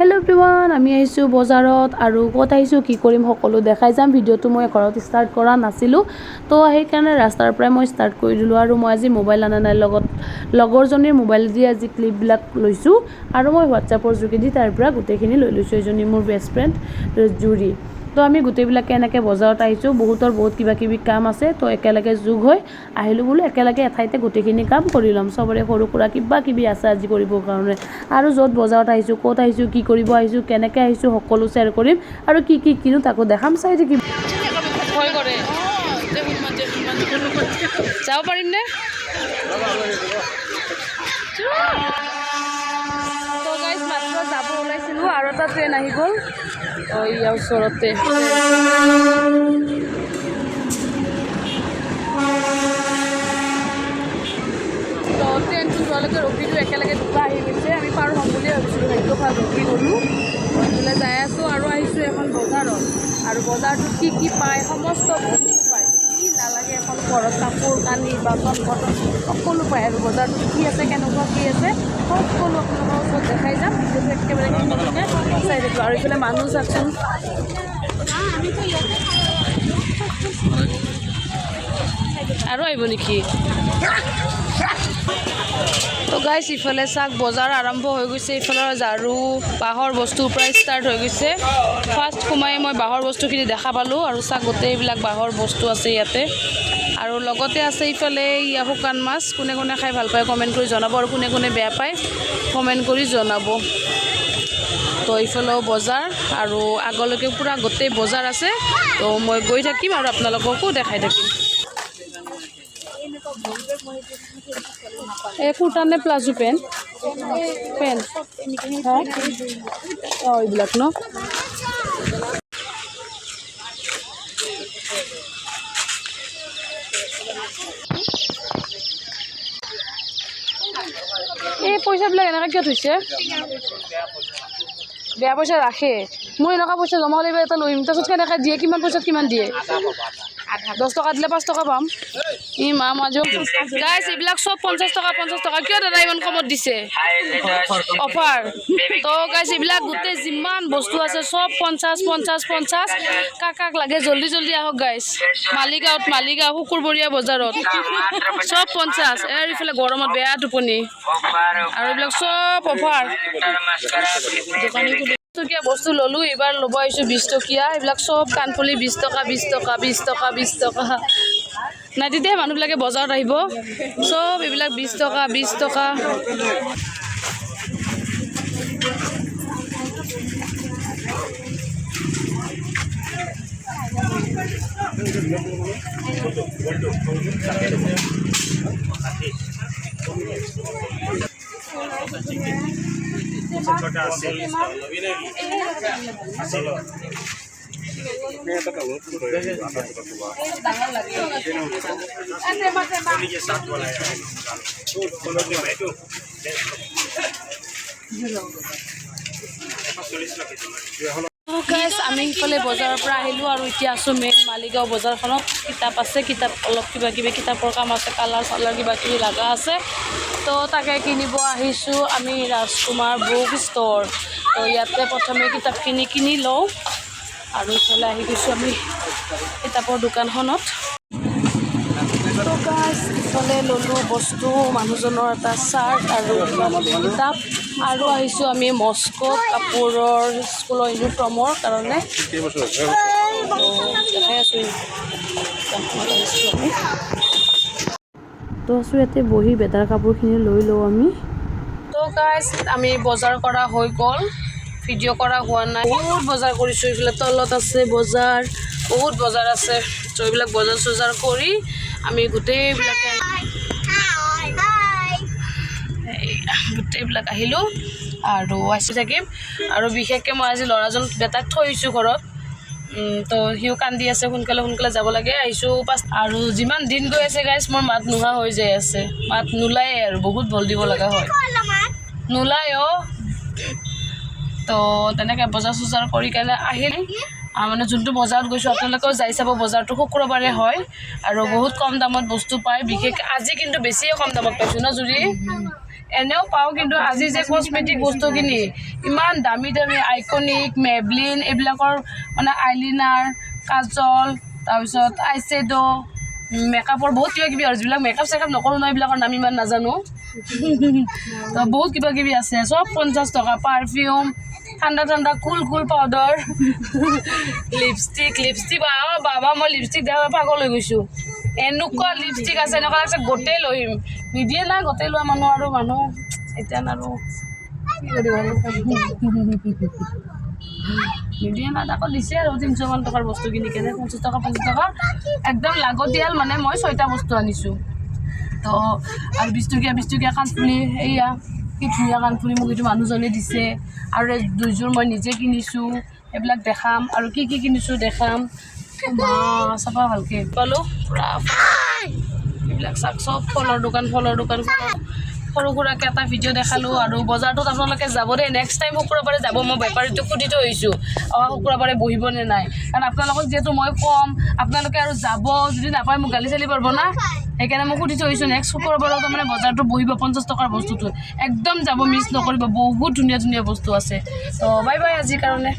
hello everyone आमी आइसु बजारत आरु कत आइसु कि करिम सकलो देखाइ जाम भिडिओটো मैं घरत स्टार्ट करा नासिलु तो हेइकाৰণে रास्तार पৰাই মই स्टार्ट কৰি দিলো আৰু মই আজি মোবাইল আনা নাই লগত লগৰজনীৰ মোবাইল দি আজি ক্লিপ বিলাক লৈছো আৰু মই WhatsAppৰ যোগেদি তাৰ পৰা গুটেখিনি লৈ লৈছো এজনী মোৰ বেষ্ট ফ্ৰেন্ড জুৰি তো আমি গুটেবিলাকে এনেকে বজাৰত আইছো বহুতৰ বহুত কিবা কিবি কাম আছে তো একেলগে যোগ হৈ আহিলো বলে একেলগে এঠাইতে গুটেখিনি কাম কৰি লম সবৰে সৰু কুৰা কিবা কিবি আছে আজি কৰিব কাৰণে আৰু যত বজাৰত আইছো কত আইছো কি কৰিব আইছো কেনেকে আইছো সকলো শেয়াৰ কৰিম আৰু কি কি কিনো তাকো দেখাম চাই থাকিব ভয় কৰে যাব পাৰিম নে তো গাইস মাত্ৰ যাব ওলাইছিলো আৰু এটা ট্ৰেইন আহি গ'ল ওই ওচৰতে তো ট্ৰেইনটো যোৱালৈকে ৰখিলো একেলগে দুটা আহি গৈছে আমি পাৰ হ'ম বুলি ভাবিছিলো সেইটো ভাল ৰখি গ'লো ওলাই যাই আছো আৰু আহিছো এখন বজাৰত আৰু বজাৰটোত কি কি পায় সমস্ত বস্তু পায় কি নালাগে এখন ঘৰত কাপোৰ কানি বাচন বৰ্তন সকলো পায় আৰু বজাৰটোত কি আছে কেনেকুৱা কি আছে সকলো আপোনালোকৰ ওচৰত দেখাই যাম যিহেতু একেবাৰে চাই থাকিব আৰু এইফালে মানুহ চাকচোন আৰু আহিব নেকি তো গাইস ইফালে চাক বজাৰ আৰম্ভ হৈ গৈছে ইফালৰ ঝাৰু বাহৰ বস্তু প্ৰায় ষ্টাৰ্ট হৈ গৈছে ফাৰ্ষ্ট সোমাই মই বাহৰ বস্তুখিনি দেখা পালোঁ আৰু চাক গোটেইবিলাক বাহৰ বস্তু আছে ইয়াতে আৰু লগতে আছে ইফালে ইয়া শুকান মাছ কোনে কোনে খাই ভাল পায় কমেণ্ট কৰি জনাব আৰু কোনে কোনে বেয়া পায় কমেণ্ট কৰি জনাব তো ইফালেও বজাৰ আৰু আগলৈকে পুৰা গোটেই বজাৰ আছে তো মই গৈ থাকিম আৰু আপোনালোককো দেখাই থাকিম এই কুৰ্তা নে প্লাজো পেণ্ট পেণ্ট অঁ এইবিলাক ন এই পইচাবিলাক এনেকৈ কিয় থৈছে বেয়া পইচা ৰাখে মই এনেকুৱা পইচা জমা কৰিব এটা লৈ আহিম তাৰপিছত কেনেকৈ দিয়ে কিমান পইচাত কিমান দিয়ে 10 টকা দিলে 5 টকা পাম ই মা মাজো গাইস এইবিলাক সব 50 টকা কিয় দাদা ইমান কমত দিছে অফাৰ তো গাইস এইবিলাক গোটেই যিমান বস্তু আছে সব 50 কাক লাগে জলদি জলদি আহক গাইস মালিগাঁও শুকুৰবৰীয়া বজাৰত সব 50 এৰ ইফালে গৰমত বেয়া টোপনি আৰু এইবিলাক সব অফাৰ টকীয়া বস্তু ললো এবাৰ ল'ব আহিছো 20 টকীয়া এইবিলাক সব কানফুলি 20 টকা নাই তেতিয়া মানুহবিলাকে বজাৰত আহিব সব এইবিলাক 20 টকা छोटा सेल अभी नहीं चलो ये साथ वाला है গাইস আমি ইফালে বজাৰৰ পৰা আহিলো আৰু এতিয়া আছো মেইন মালিগাঁও বজাৰখনত কিতাপ আছে কিতাপ অলপ কিবা কিবি কিতাপৰ কাম আছে কালাৰ চালাৰ কিবা কিবি লগা আছে তো তাকে কিনিব আহিছো আমি ৰাজকুমাৰ বুক ষ্ট'ৰ তো ইয়াতে প্ৰথমে কিতাপখিনি কিনি লওঁ আৰু ইফালে আহি গৈছোঁ আমি কিতাপৰ দোকানখনত তো গাইস ইফালে ল'লোঁ বস্তু মানুহজনৰ এটা চাৰ্ট আৰু কিতাপ আৰু আহিছোঁ আমি মস্কোত কাপোৰৰ স্কুলৰ ইউনিফৰ্মৰ কাৰণে দেখাই আছোঁ তো আছোঁ ইয়াতে বহি বেটাৰ কাপোৰখিনি লৈ লওঁ আমি তো গাইস আমি বজাৰ কৰা হৈ গ'ল ভিডিঅ' কৰা হোৱা নাই বহুত বজাৰ কৰিছোঁ এইফালে তলত আছে বজাৰ বহুত বজাৰ আছে তো এইবিলাক বজাৰ চজাৰ কৰি আমি গোটেইবিলাক আহিলোঁ আৰু আহি থাকিম আৰু বিশেষকৈ মই আজি ল'ৰাজন বেটাক থৈছোঁ ঘৰত তো সিও কান্দি আছে সোনকালে যাব লাগে আহিছোঁ আৰু যিমান দিন গৈ আছে গাইছ মোৰ মাত নোহোৱা হৈ যায় আছে মাত নোলায়ে আৰু বহুত বল দিব লগা হয় নোলায় তো তেনেকৈ বজাৰ চজাৰ কৰি কেনে আহিল মানে যোনটো বজাৰত গৈছোঁ আপোনালোকেও যাই চাব বজাৰটো শুক্ৰবাৰে হয় আৰু বহুত কম দামত বস্তু পায় বিশেষ আজি কিন্তু বেছিয়ে কম দামত পাইছোঁ ন জুৰি এনেও পাওঁ কিন্তু আজি যে কচমেটিক বস্তুখিনি ইমান দামী দামী আইকনিক মেবলিন এইবিলাকৰ মানে আইলিনাৰ কাজল তাৰপিছত আইশ্বেডো মেকআপৰ বহুত কিবা কিবি আৰু যিবিলাক মেকআপ চেকআপ নকৰোঁ ন এইবিলাকৰ নাম ইমান নাজানো তো বহুত কিবা কিবি আছে চব 50 টকা পাৰফিউম ঠাণ্ডা ঠাণ্ডা কুল পাউডাৰ লিপষ্টিক বাবা মই লিপষ্টিক দেখা পাগল হৈ গৈছোঁ এনেকুৱা লিপষ্টিক আছে এনেকুৱা লাগছে গোটেই লৈ আহিম নিদিয়ে না গোটেই লোৱা মানুহ আৰু মানুহ এতিয়া আৰু নিদিয়ে না তাকো দিছে আৰু 300 মান টকাৰ বস্তু কিনি কেনে 50 টকা 50 টকা একদম লাগতিয়াল মানে মই 6টা বস্তু আনিছোঁ তো আৰু 20 টকীয়া কাণফুলি এয়া কি ধুনীয়া কাণফুলি মোক এইটো মানুহজনে দিছে আৰু দুইযোৰ মই নিজে কিনিছোঁ এইবিলাক দেখাম আৰু কি কিনিছোঁ দেখাম চাবা ভালকৈ পালোঁ পূৰা এইবিলাক চাওক চব ফলৰ দোকান সৰু সুৰাকৈ এটা ভিডিঅ' দেখালোঁ আৰু বজাৰটোত আপোনালোকে যাব দেই নেক্সট টাইম শুক্ৰবাৰে যাব মই বেপাৰীটোক সুধি থৈ আহিছোঁ অহা শুক্ৰবাৰে বহিবনে নাই কাৰণ আপোনালোকক যিহেতু মই কম আপোনালোকে আৰু যাব যদি নাপায় মোক গালি চালি পাৰিব না সেইকাৰণে মই সুধি থৈ আহিছোঁ নেক্সট শুক্ৰবাৰত তাৰমানে বজাৰটো বহিব 50 টকাৰ বস্তুটো একদম যাব মিছ নকৰিব বহুত ধুনীয়া বস্তু আছে তো বাই আজিৰ কাৰণে